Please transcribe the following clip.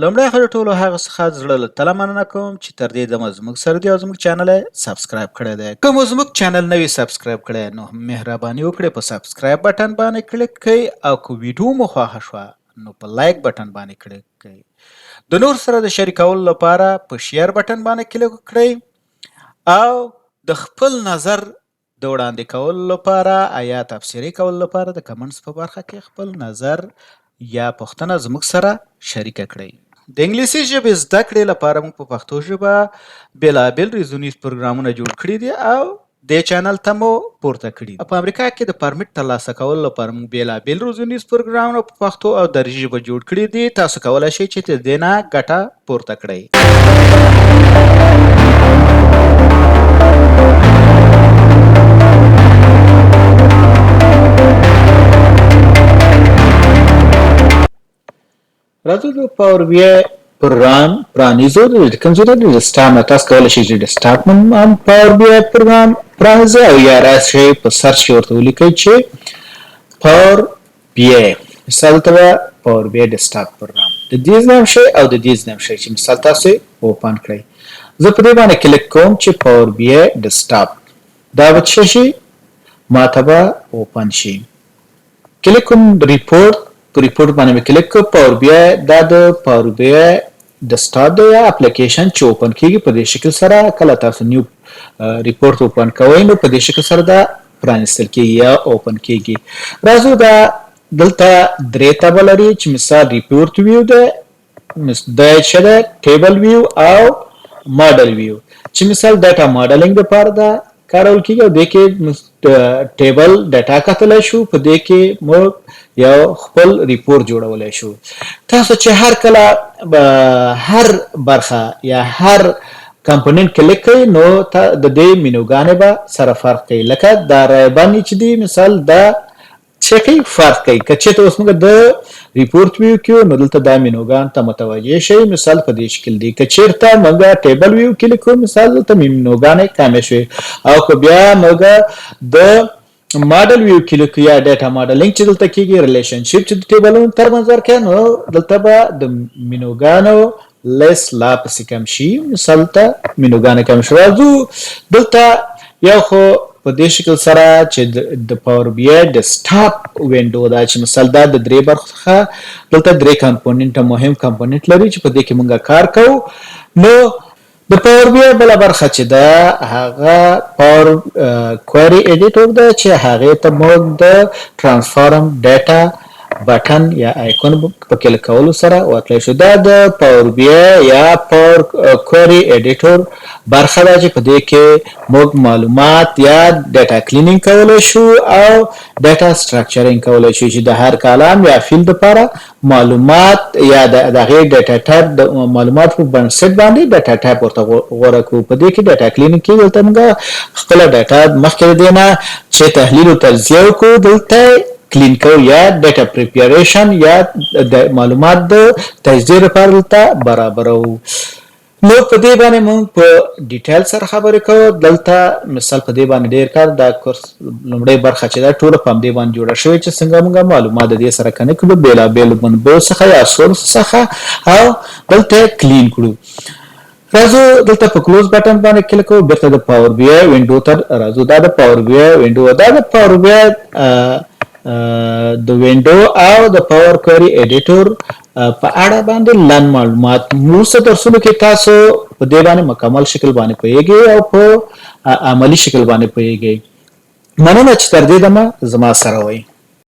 لومړی خو د ټولو هغه څخه زړه له تله مننه کوم چې تر دې دمه زموږ سره دي او زموږ چینل یې سبسکرایب کړی دی. که مو زموږ چینل نه وي سبسکرایب کړی نو مهرباني وکړئ په سبسکرایب بټن باندې کلیک کړئ او که ویډیو مو خوښه شوه نو په لایک بټن باندې کلیک کړئ. د نور سره د شریکولو لپاره په شیر بټن باندې کلیک وکړئ او د خپل نظر د وړاندې کولو لپاره یا تبصرې کولو لپاره د کمنټس په برخه کې خپل نظر یا پوښتنه زموږ سره شریکه کړئ. د انګلیسي ژبې زده کړې لپاره موږ په پښتو ژبه بېلابېل ریزونیز پروګرامونه جوړ کړي دي او دې چینل ته مو پورته کړي. په امریکا کې د پرمټ ترلاسه کولو لپاره موږ بېلابېل روزنیز پروګرامونه په پښتو او دري ژبه جوړ کړي دي. تاسو کولی شئ چې د دې نه ګټه پورته کړئ. راځو د پاور بی آی پروګرام پرانیزو. د کوم ځای د ډیسکټاپ نه تاسو کولی شئ چې ډیسکټاپ هم پاور بی آی پروګرام پرانیزئ او یا راشئ په سرچ کې ورته ولیکئ چې پاور بی آی مثال ته به پاور بی آی ډیسکټاپ پروګرام د دې نام شئ او د دې نام شئ چې مثال تاسو اوپن کړئ. زه په دې باندې کلیک کوم چې پاور بی آی ډیسکټاپ دا به څه شي ماته به اوپن شي. کلیک کوم ریپورټ په ریپورټ باندې کلیک کوم. پاور بی آی دا د پاور بی آی ډیسکټاپ دی یا اپلیکیشن چې اوپن کیږي په دې شکل سره. کله تاسو نیو ریپورټ اوپن کوئ نو په دې شکل سره دا پرانیستل کیږي یا اوپن کیږي. راځو دا دلته درې تابه لري چې مثال ریپورټ ویو ده، دا څه ده ټیبل ویو او ماډل ویو چې مثال ډاټا ماډلینګ لپاره دا کارول کیږي او د کې ټیبل ډاټا کتلی شو، په دې کې موږ یو خپل ریپورټ جوړولی شو. تاسو چې هر کله هر برخه یا هر کمپوننټ کلیک کوئ نو د دې مینوګانې به سره فرق کوي. لکه دا رایبانې چې دی مثال دا څه کوي فرق کوي. که چېرته اوس موږ د ریپورټ ویو کیو نو دلته دا مینوګان ته متوجه شئ مثال په دې شکل دی. که چېرته موږ ټیبل ویو کلیک کوو مثال دلته مینوګانې کامې شوې او که بیا موږ د ماډل ویو کلیک یا ډاټا ماډلینګ چې دلته کیږي ریلیشنشپ چې د ټیبلونو ترمنځ ورکوي نو دلته به د مینوګانو لیس لا پسې کم شي. مثال ته مینوګانې کم شو. راځو دلته یو خو په دې شکل سره چې د پاور بی آی ډیسکټاپ وینډو دا چې مثال دا د درې برخو څخه دلته درې کمپوننټ مهم کمپوننټ لري چې په دې کې موږ کار کوو. نو د پاور بی آی بله برخه چې ده هغه پاور کوئري ایډیټور ده چې هغې ته موږ د ټرانسفارم ډاټا بټن یا آیکون په کلیک کولو سره وتلی شو. دا د پاور بی آی یا پاور کوئري ایډیټور برخه ده چې په دې کې موږ معلومات یا ډاټا کلینینګ کولی شو او ډاټا سټرکچرینګ کولی شو چې د هر کالم یا فیلډ لپاره معلومات یا د هغې ډاټا ټایپ د معلومات په بنسټ باندې ډاټا ټایپ ورته غوره کړو. په دې کې ډاټا کلینینګ کې دلته موږ خپله ډاټا مخکې د دې نه چې تحلیل او تجزیه وکړو دلته کلین کوو یا ډاټا پریپریشن یا د معلومات د تجزیه لپاره دلته برابروو. نو په دې باندې موږ په ډیټیل سره خبرې کوو. دلته مثال په دې باندې ډېر کار دا کورس لومړۍ برخه چې دا ټوله په همدې باندې جوړه شوې چې څنګه موږ معلومات د دې سره کنیکټ کړو بېلابېلو منبعو څخه یا سورس څخه او دلته کلین کړو. راځو دلته په کلوز بټن باندې کلیک کوو. بیرته د پاور بی آی وینډو ته راځو. دا د پاور بی آی وینډو دا د پاور بی آی د وینډو او د پاور کوئري ایډیټور په اړه باندې لنډ معلومات وروسته درسونو کې تاسو په دې باندې مکمل شکل باندې پوهیږئ او په عملي شکل باندې پوهیږئ. مننه چې تر دې دمه زما سره وئ.